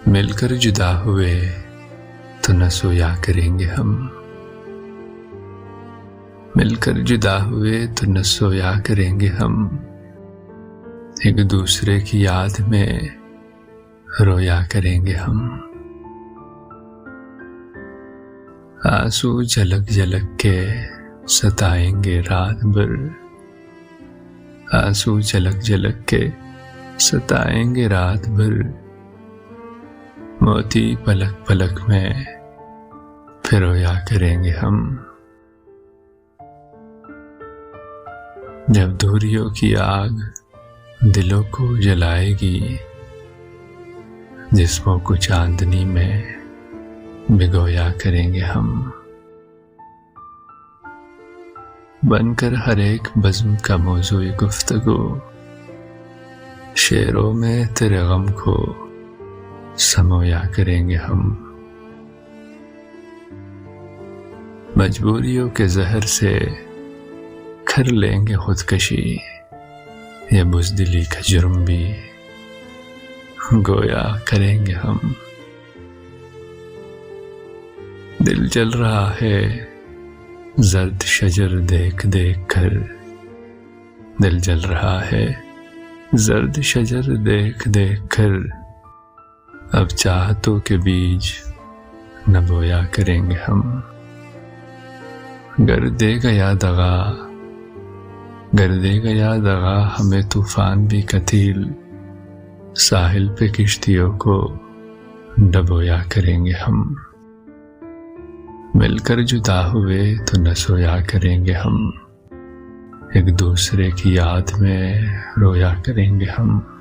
मिलकर जुदा हुए तो न सोया करेंगे हम। मिलकर जुदा हुए तो न सोया करेंगे हम। एक दूसरे की याद में रोया करेंगे हम। आंसू झलक झलक के सताएंगे रात भर। आंसू झलक झलक के सताएंगे रात भर। मोती पलक पलक में फिर रोया करेंगे हम। जब दूरियों की आग दिलों को जलाएगी, जिस्मों को चांदनी में भिगोया करेंगे हम। बनकर हर एक बज़्म का मौज़ूए गुफ्तगू, शेरों में तेरे गम को समोया करेंगे हम। मजबूरियों के जहर से कर लेंगे खुदकशी, ये बुज़दिली का जुर्म भी गोया करेंगे हम। दिल जल रहा है जर्द शजर देख देख कर। दिल जल रहा है जर्द शजर देख देख कर। अब चाहतों के बीज न बोया करेंगे हम। गर दे गया दगा, गर दे गया दगा हमें तूफान भी कतील। साहिल पे किश्तियों को डबोया करेंगे हम। मिलकर जुदा हुए तो न सोया करेंगे हम। एक दूसरे की याद में रोया करेंगे हम।